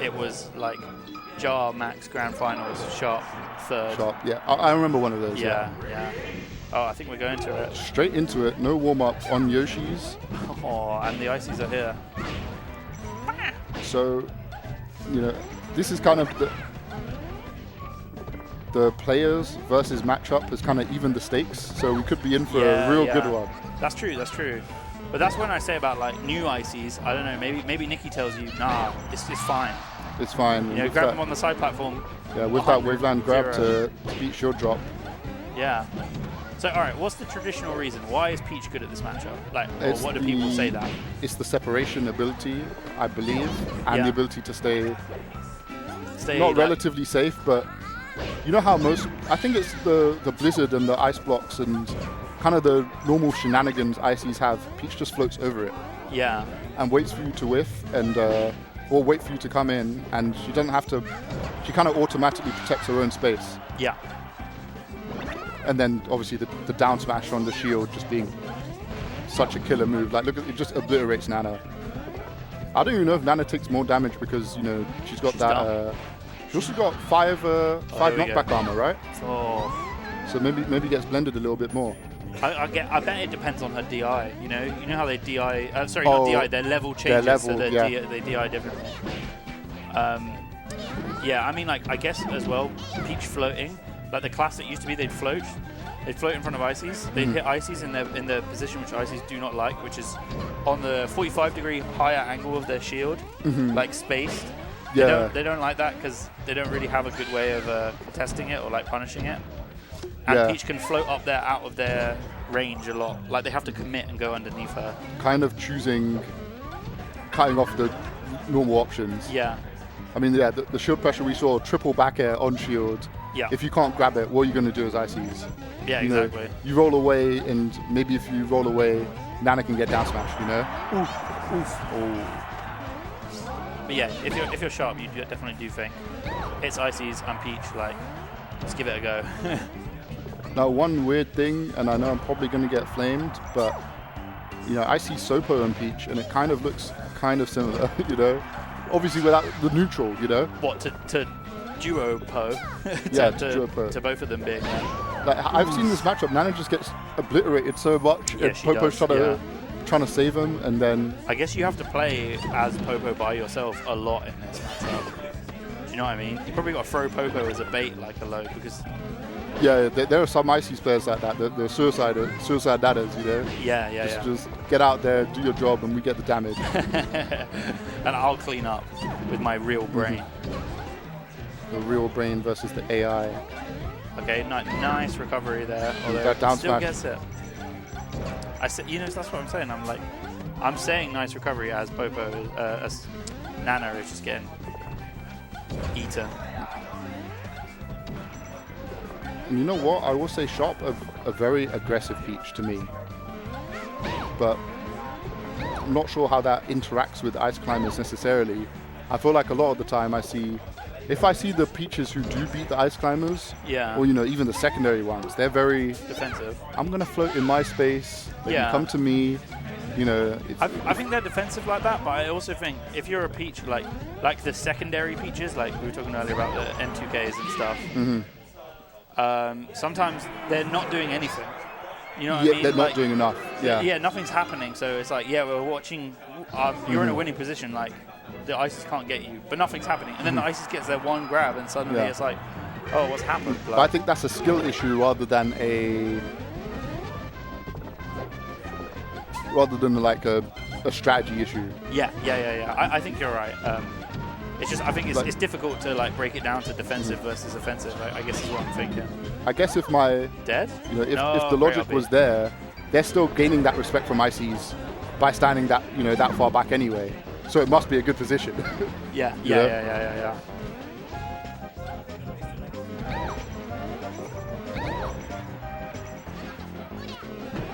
it was like Jar, Max, Grand Finals, Sharp, third. Sharp, yeah. I remember one of those. Yeah. Oh, I think we're going to it. Straight into it, no warm-up on Yoshi's. Oh, and the ices are here. So, this is kind of the players versus matchup has kind of evened the stakes. So we could be in for a real good one. That's true. But that's when I say about like new ices. I don't know. Maybe Nicki tells you, nah, it's fine. It's fine. Grab them on the side platform. Yeah, with that waveland grab to beat shield drop. Yeah. So, all right, what's the traditional reason? Why is Peach good at this matchup? Or what do people say that? It's the separation ability, I believe, and the ability to stay not relatively safe, but you know how I think it's the Blizzard and the ice blocks and kind of the normal shenanigans ICs have. Peach just floats over it. Yeah. And waits for you to whiff or wait for you to come in, and she doesn't have to, she kind of automatically protects her own space. Yeah. And then obviously the down smash on the shield just being such a killer move. Like, look at it, just obliterates Nana. I don't even know if Nana takes more damage because she's got that. She also got five knockback armor, right? Oh. So maybe gets blended a little bit more. I bet it depends on her DI. You know how they DI. Not DI. Their level changes, so they DI differently. Yeah, I mean, like, I guess as well, Peach floating. Like the classic used to be, they'd float in front of ices. They'd hit ices in the position which ices do not like, which is on the 45-degree higher angle of their shield, like spaced. Yeah. They don't like that because they don't really have a good way of contesting it or like punishing it. And Peach can float up there out of their range a lot. Like they have to commit and go underneath her. Kind of cutting off the normal options. Yeah. I mean, yeah, the shield pressure we saw, triple back air on shield. Yeah. If you can't grab it, what are you going to do as ICs? Yeah, exactly. You roll away, and maybe if you roll away, Nana can get down smashed, Oof. Oh. But yeah, if you're sharp, you definitely do think it's ICs and Peach, like, let's give it a go. Now, one weird thing, and I know I'm probably going to get flamed, but, I see Sopo and Peach, and it kind of looks kind of similar, Obviously without the neutral, What, to duo Po? Duo Po. To both of them being there. Like, I've seen this matchup, Nana just gets obliterated so much, and Popo's trying to save him, and then... I guess you have to play as Popo by yourself a lot in this matchup. Do you know what I mean? You probably got to throw Popo as a bait, like a low, because... Yeah, there are some ICs players like that. The suicide dadders, Just get out there, do your job, and we get the damage. And I'll clean up with my real brain. The real brain versus the AI. Okay, nice recovery there. Although that down still smash. Gets it. I said, that's what I'm saying. I'm saying nice recovery as Popo, as Nana is just getting eaten. And you know what? I will say Sharp a very aggressive Peach to me. But I'm not sure how that interacts with Ice Climbers necessarily. I feel like a lot of the time if I see the Peaches who do beat the Ice Climbers, or even the secondary ones, they're very defensive. I'm gonna float in my space. They can come to me. I think they're defensive like that, but I also think if you're a Peach like the secondary Peaches, like we were talking earlier about the N2Ks and stuff. Sometimes they're not doing anything. You know what I mean? They're not doing enough. Yeah, nothing's happening. So it's like, we're watching. You're in a winning position. Like the ISIS can't get you, but nothing's happening. And then the ISIS gets their one grab, and suddenly it's like, oh, what's happened? But I think that's a skill issue rather than like a strategy issue. Yeah. I think you're right. It's just, I think it's difficult to like break it down to defensive versus offensive. I guess is what I'm thinking. I guess if my dead, if the logic was there, they're still gaining that respect from ICs by standing that that far back anyway. So it must be a good position. Yeah.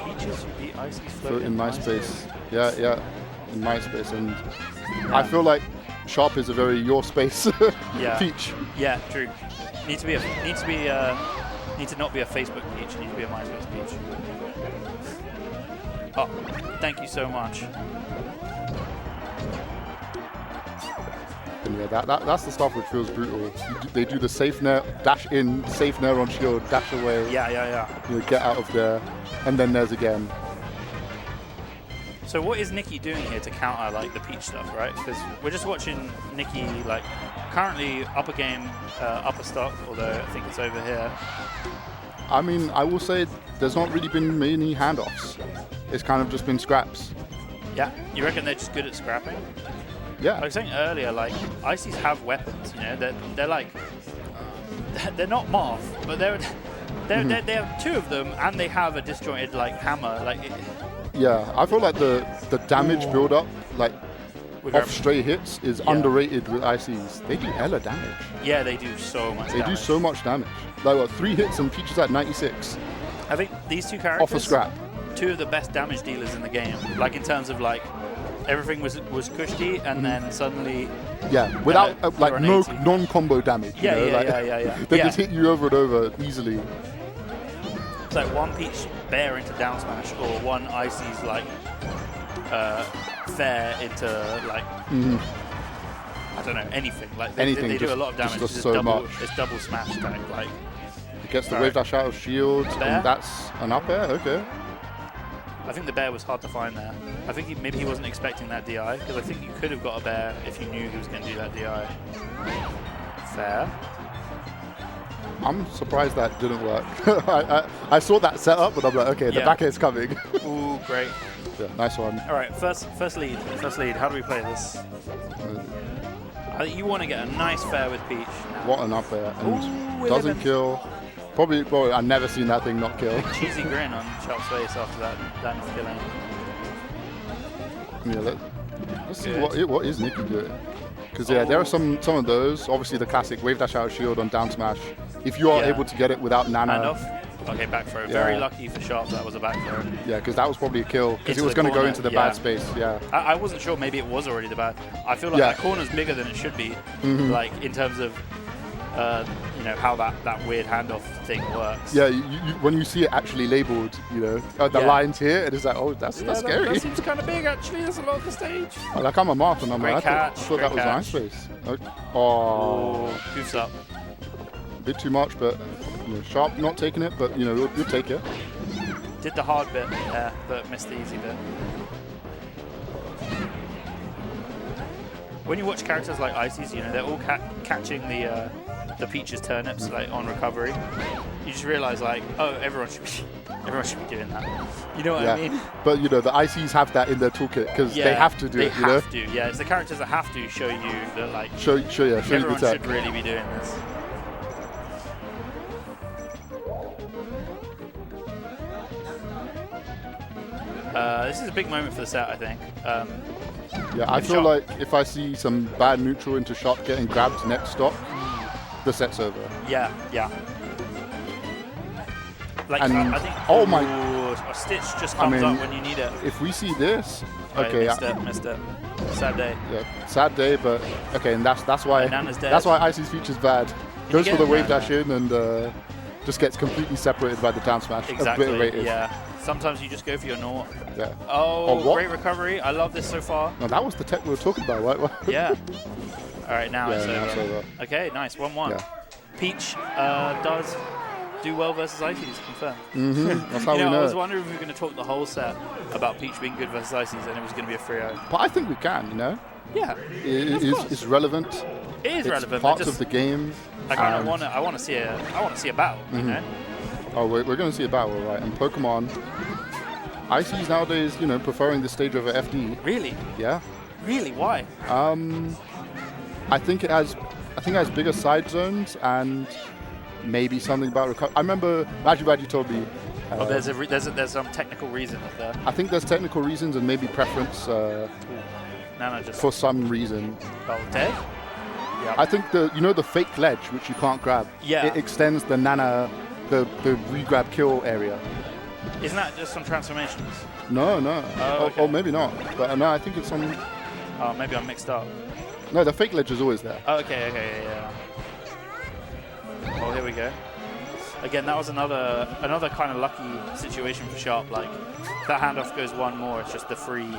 Peaches beat ICs float in my space. Yeah, in my space, and I feel like Sharp is a very your space Peach. Yeah, true. Need to not be a Facebook Peach. Need to be a MySpace Peach. Oh, thank you so much. And Yeah, that's the stuff which feels brutal. They do the safe nair, dash in, safe nair on shield, dash away. Yeah. You know, get out of there, and then there's again. So what is Nicki doing here to counter like the Peach stuff, right? Because we're just watching Nicki like currently upper game, upper stock, although I think it's over here. I mean, I will say there's not really been many handoffs. It's kind of just been scraps. Yeah, you reckon they're just good at scrapping? Yeah. Like I was saying earlier, like Ices have weapons. You know, they're like they're not Marth, but they have two of them, and they have a disjointed like hammer. Like yeah, I feel like the damage build up, like off stray hits, is underrated with ICs. They do hella damage. Yeah, they do so much. They do so much damage. Like what, 3 hits and Peach is at 96. I think these two characters off a scrap. Two of the best damage dealers in the game. Like in terms of like everything was cushy, and then suddenly without like no non-combo damage. Yeah. They just hit you over and over easily. It's like one Peach Bear into down smash, or one Icy's like Fair into like I don't know, anything. Like they do a lot of damage. It's so much. It's double smash tag. Like it gets the wave dash out of shield, and that's an up air. Okay. I think the bear was hard to find there. I think maybe he wasn't expecting that DI, because I think you could have got a bear if you knew he was going to do that DI. Fair. I'm surprised that didn't work. I saw that setup, but I'm like, okay, the back air's coming. Ooh, great. Yeah, nice one. All right, first lead. How do we play this? I think you want to get a nice fair with Peach. What an up air. And doesn't kill. Probably, I've never seen that thing not kill. Cheesy grin on Sharp's face after that not killing. Yeah, let's see what is Nicki doing. Because there are some of those. Obviously, the classic wave dash out shield on down smash. If you are able to get it without Nana. Okay, back throw. Very lucky for Sharp that was a back throw. Yeah, because that was probably a kill. Because it was going to go into the bad space. Yeah. I wasn't sure. Maybe it was already the bad. I feel like that corner's bigger than it should be. Like in terms of. How that weird handoff thing works. Yeah, when you see it actually labeled, the lines here, it is like, oh, that's scary. That seems kind of big, actually. There's a lot of the stage. Like I'm a Marth, and I'm like, I thought that was a nice space. Oh, goofs up. A bit too much, but Sharp not taking it, but you'll take it. Did the hard bit there, but missed the easy bit. When you watch characters like Ices, they're all catching the Peach's turnips like on recovery. You just realize like, oh, everyone should be doing that. You know what I mean? But the ICs have that in their toolkit because they have to do it. They have to. Yeah, it's the characters that have to show you that like. Show you the tech. Everyone should really be doing this. This is a big moment for the set, I think. I feel like if I see some bad neutral into shot getting grabbed next stock, the set's over. Yeah. Like, I think. Oh my! A stitch just comes up when you need it. If we see this, missed it. Sad day. Yeah, sad day, but okay, and that's why Icy's feature's bad. Goes for the wave dash in and just gets completely separated by the down smash. Exactly. Obliterated. Yeah. Sometimes you just go for your Nor. Yeah. Oh, great recovery. I love this so far. No, that was the tech we were talking about, right? Yeah. All right, now it's over. Okay, nice. 1-1. Yeah. Peach does do well versus Ices, confirmed. That's how we know. I was wondering if we were going to talk the whole set about Peach being good versus Ices, and it was going to be a 3-0. But I think we can, Yeah. It's relevant. It is relevant. Part of the game. I want to see a battle. Oh, we're going to see a battle, right? And Pokemon, Ices nowadays, preferring the stage over FD. Really? Yeah. Really? Why? I think it has bigger side zones and maybe something about recovery. I remember Raji told me. There's some technical reason up there. I think there's technical reasons and maybe preference for some reason. Oh, dead? Yeah. I think the fake ledge which you can't grab. Yeah. It extends the Nana. The re-grab kill area. Isn't that just some transformations? No. Oh, okay. Or maybe not. But no, I think it's some. Oh, maybe I'm mixed up. No, the fake ledge is always there. Oh, okay, yeah. Oh, here we go. Again, that was another kind of lucky situation for Sharp. Like that handoff goes one more. It's just the free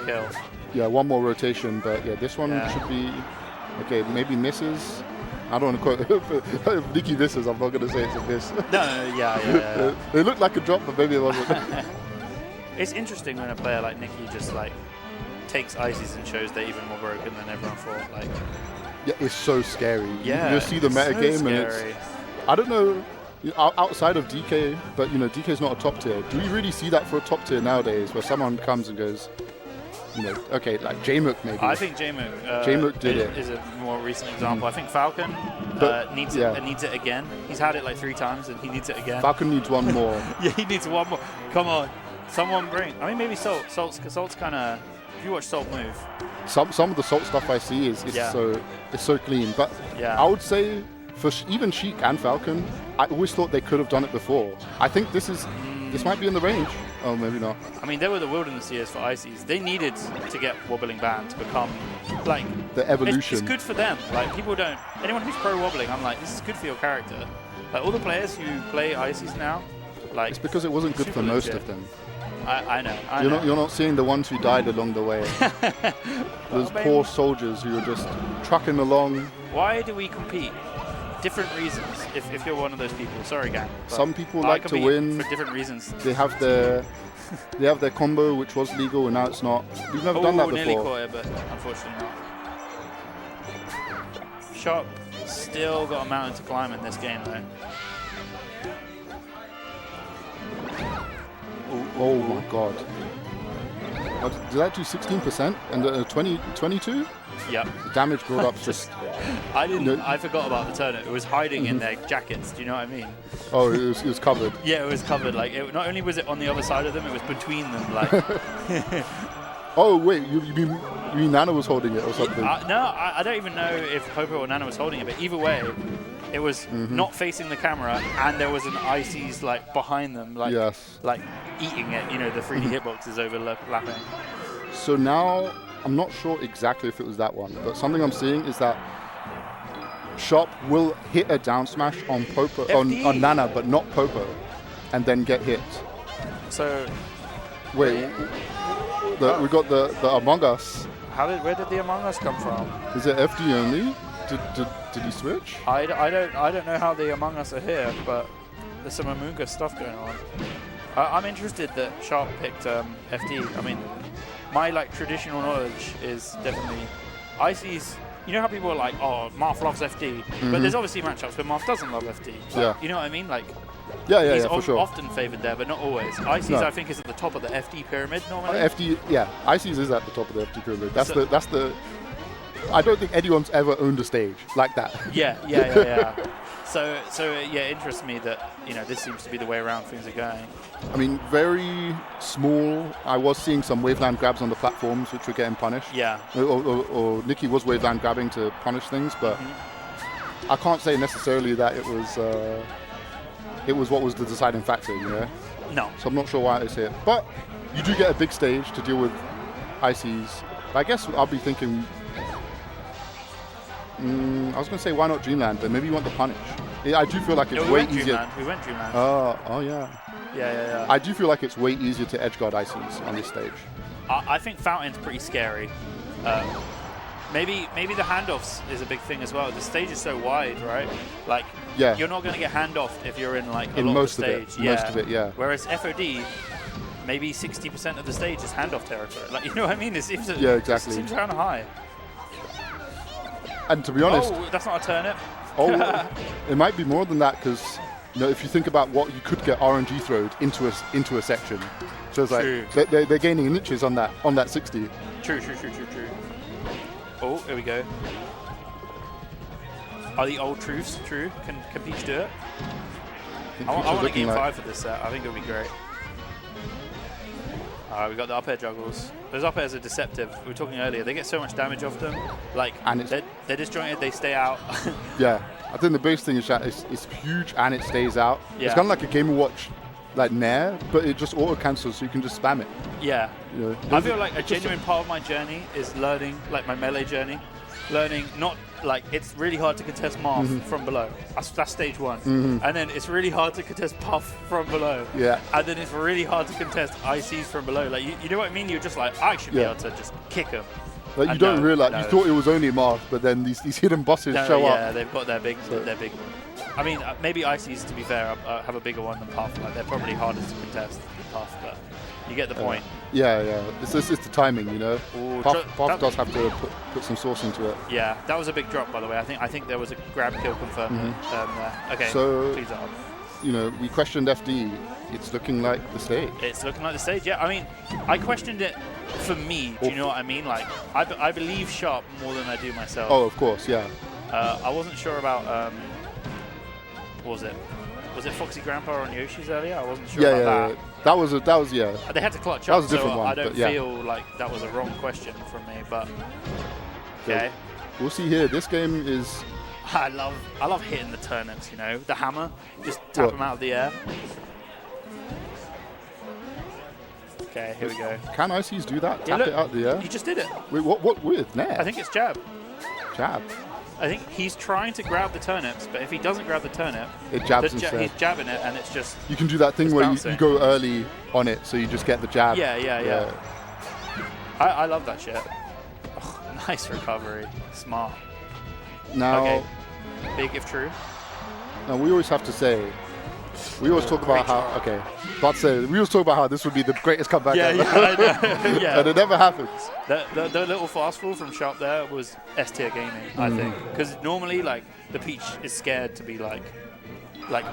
kill. Yeah, one more rotation, but this one should be. Okay, maybe misses. I don't want to quote. If Nicki misses, I'm not going to say it's a miss. No, yeah. It looked like a drop, but maybe it wasn't. It's interesting when a player like Nicki just like takes ices and shows they're even more broken than everyone thought. Like, Yeah, it's so scary. yeah, You see the meta so game, and scary. I don't know, outside of DK, but DK's not a top tier. Do we really see that for a top tier nowadays, where someone comes and goes, okay, like J-Mook maybe. I think J-Mook did it. Is a more recent example. I think Falcon needs it again. He's had it like 3 times, and he needs it again. Falcon needs one more. Yeah, he needs one more. Come on, someone bring. I mean, maybe Salt. Salt's kind of. If you watch Salt move, Some of the Salt stuff I see is so clean. But I would say for even Sheik and Falcon, I always thought they could have done it before. I think this might be in the range. Oh, maybe not. I mean, they were the wilderness years for Ices. They needed to get wobbling band to become like the evolution. It's good for them. Like anyone who's pro wobbling, I'm like, this is good for your character. Like all the players who play Ices now, like it's because it wasn't good for most of them. I know. You're not seeing the ones who died along the way. Those poor soldiers who were just trucking along. Why do we compete? Different reasons. If you're one of those people, sorry, gang. Some people like to win for different reasons. They have their combo, which was legal, and now it's not. We've never done that before. Nearly caught it, but unfortunately not. Shop still got a mountain to climb in this game, though. Oh my god. Did that do 16% and 22? Yep. The damage build up just. I forgot about the turnip. It was hiding in their jackets. Do you know what I mean? Oh, it was covered. Yeah, it was covered. Like, not only was it on the other side of them, it was between them. Like. Oh wait, you mean Nana was holding it or something? No, I don't even know if Popo or Nana was holding it, but either way, it was not facing the camera, and there was an Ices like behind them, like like eating it. The 3D hitboxes overlapping. So now I'm not sure exactly if it was that one, but something I'm seeing is that Shop will hit a down smash on Popo on Nana, but not Popo, and then get hit. So wait. We got the Among Us. Where did the Among Us come from? Is it FD only? Did he switch? I don't know how the Among Us are here, but there's some Among Us stuff going on. I'm interested that Sharp picked FD. I mean, my traditional knowledge is definitely Ices. You know how people are like, oh, Marth loves FD, but there's obviously matchups where Marth doesn't love FD. You know what I mean? Like. Yeah, for sure. Often favoured there, but not always. Ices, I think, is at the top of the FD pyramid normally. Ices is at the top of the FD pyramid. That's the. I don't think anyone's ever owned a stage like that. Yeah. So it interests me that this seems to be the way around things are going. I mean, very small. I was seeing some waveland grabs on the platforms which were getting punished. Yeah. Or Nicki was waveland grabbing to punish things, but I can't say necessarily that it was what was the deciding factor, No. So I'm not sure why I say it. But you do get a big stage to deal with Ices. But I guess I'll be thinking, I was going to say, why not Dreamland? But maybe you want the punish. I do feel like it's way easier. We went Dreamland. Oh, yeah. Yeah. I do feel like it's way easier to edgeguard Ices on this stage. I think Fountain's pretty scary. Maybe the handoffs is a big thing as well. The stage is so wide, right? Like, you're not going to get handoffed if you're in a lot of the stage. Most of it, yeah. Whereas FOD, maybe 60% of the stage is handoff territory. Like, you know what I mean? It seems exactly. It seems kind of high. And to be honest, that's not a turnip. It might be more than that because if you think about what you could get RNG throwed into a section, so it's like they're gaining inches on that 60. True. Oh, here we go. Are the old truths true? Can Peach do it? I want a game 5 for this set. I think it'll be great. We got the up air juggles. Those up airs are deceptive. We were talking earlier. They get so much damage off them. Like, and they're disjointed. They stay out. Yeah. I think the biggest thing is that it's huge and it stays out. Yeah. It's kind of like a Game & Watch like Nair, but it just auto cancels, so you can just spam it. Yeah. I feel like a genuine part of my journey is learning, like my melee journey, learning not like it's really hard to contest Marth from below. That's stage 1. And then it's really hard to contest Puff from below. Yeah. And then it's really hard to contest ICs from below. Like you know what I mean? You're just like, I should be able to just kick him. Like you don't no, realize, no. you thought it was only Marth, but then these hidden bosses show up. Yeah, they've got their big. I mean, maybe Icy's, to be fair, have a bigger one than Puff. Like, they're probably harder to contest than Puff, but you get the point. Yeah. It's the timing, you know. Ooh, Puff does have to put some sauce into it. Yeah, that was a big drop, by the way. I think there was a grab kill confirmed. Okay, So, please up. You know, we questioned FD. It's looking like the stage. It's looking like the stage, yeah. I mean, I questioned it for me. Do you know what I mean? Like, I believe Sharp more than I do myself. Oh, of course, yeah. I wasn't sure about what was it? Was it Foxy Grandpa on Yoshi's earlier? I wasn't sure about that. That was yeah. They had to clutch that up, was a different so one, I don't but yeah. feel like that was a wrong question from me. But okay, we'll see here. This game is. I love hitting the turnips. You know, the hammer, just tap them out of the air. Okay, here we go. Can Ices do that? Tap look, it out the air? He just did it. Wait, what with? Nair? I think it's jab. Jab. I think he's trying to grab the turnips, but if he doesn't grab the turnip, it jabs instead. He's jabbing it, and it's just. You can do that thing where you go early on it, so you just get the jab. Yeah. I love that shit. Oh, nice recovery. Smart. Now, okay. Big if true. Now we always have to say, we always talk about how. Okay, about to say, we always talk about how this would be the greatest comeback ever. I know. Yeah. And it never happens. The little fast fall from Sharp there was S tier gaming, I think, because normally like the Peach is scared to be like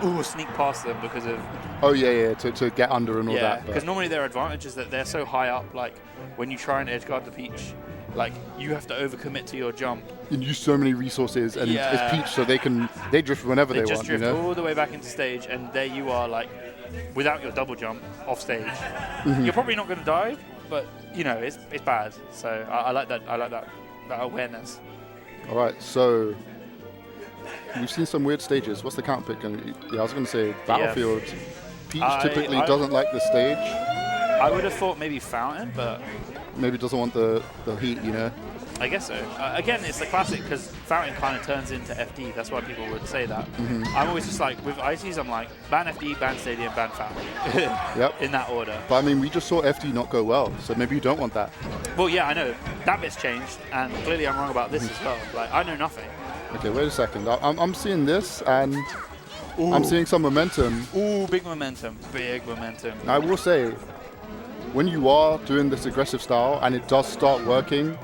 ooh, sneak past them because of. Oh yeah, to get under and all that. Yeah, because normally their advantage is that they're so high up. Like when you try and edgeguard the Peach, like you have to overcommit to your jump. And use so many resources, and it's Peach, so they drift whenever they want. They just drift you know? all the way back into stage, and there you are, like without your double jump off stage. You're probably not going to die, but you know it's bad. So I like that. I like that awareness. All right, so we've seen some weird stages. What's the count pick? Yeah, I was going to say Battlefield. Peach typically doesn't like the stage. I would have thought maybe Fountain, but maybe doesn't want the heat, you know. I guess so. Again, it's the classic because Fountain kind of turns into FD. That's why people would say that. I'm always just like, with ICs, I'm like, ban FD, ban Stadium, ban Fountain. Yep. In that order. But I mean, we just saw FD not go well, so maybe you don't want that. Well, yeah, I know. That bit's changed, and clearly I'm wrong about this as well. Like, I know nothing. Okay, wait a second. I'm seeing this, and I'm seeing some momentum. Ooh, big momentum. Big momentum. I will say, when you are doing this aggressive style, and it does start working,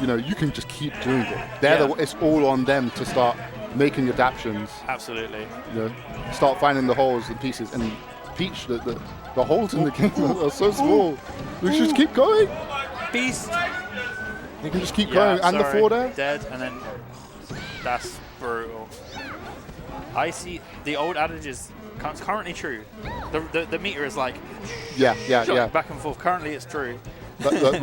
you know, you can just keep doing it. It's all on them to start making adaptations. Absolutely. You know, start finding the holes and pieces. And Peach, the holes in the game are so small. We should just keep going. Beast. You can just keep going. And the four there. Dead, and then that's brutal. I see the old adage is currently true. The meter is like back and forth. Currently, it's true.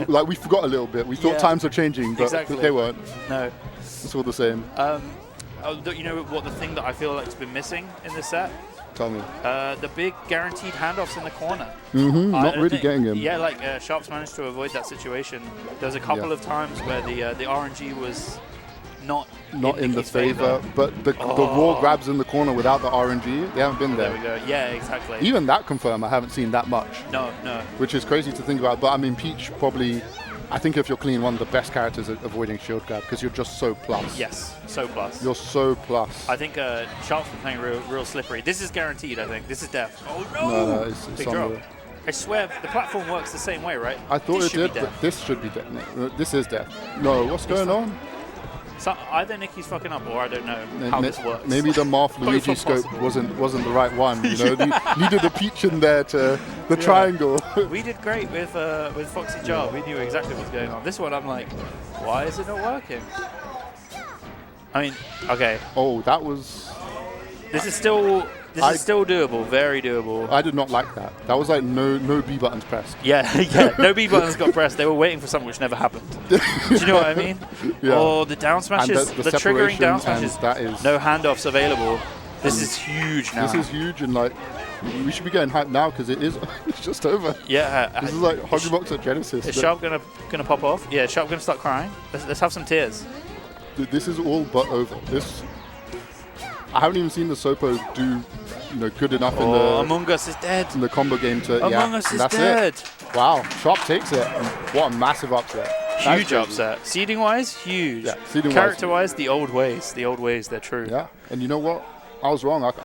Like we forgot a little bit. We thought times were changing, but they weren't. No, it's all the same. You know what? The thing that I feel like has been missing in this set. Tell me. The big guaranteed handoffs in the corner. Not really getting him. Yeah, like Sharp's managed to avoid that situation. There was a couple of times where the RNG was not in the favor, but the raw grabs in the corner without the RNG, they haven't been there. There we go. Yeah, exactly. Even that confirm, I haven't seen that much. No. Which is crazy to think about. But I mean, Peach probably, I think if you're clean, one of the best characters at avoiding shield grab because you're just so plus. Yes, so plus. You're so plus. I think Sharp's been playing real slippery. This is guaranteed, I think. This is death. Oh no! No, it's big drop. I swear, the platform works the same way, right? I thought it did, but this should be death. No, this is death. No, what's going on? So either Nicki's fucking up, or I don't know how this works. Maybe the Marth Luigi scope wasn't the right one. You know, needed a Peach in there to the triangle. We did great with Foxy Jar. We knew exactly what was going on. This one, I'm like, why is it not working? I mean, okay. Oh, that was. This is still doable, very doable. I did not like that. That was like no B buttons pressed. Yeah, no B buttons got pressed. They were waiting for something which never happened. Do you know what I mean? Yeah. Oh, the down smashes, the triggering down smashes. That is no handoffs available. This is huge now. This is huge, and like we should be getting hyped now because it's just over. Yeah. This is like Huggybox at Genesis. Is Sharp gonna pop off? Yeah, Sharp gonna start crying. Let's have some tears. This is all but over. I haven't even seen the Sopo do, good enough in the. Among Us is dead. In the combo game to. Among Us is dead. It. Wow, Sharp takes it. What a massive upset. Huge crazy. upset. Seeding-wise, huge. Yeah, seeding-wise, Character-wise, the old ways. The old ways, they're true. Yeah, and you know what? I was wrong.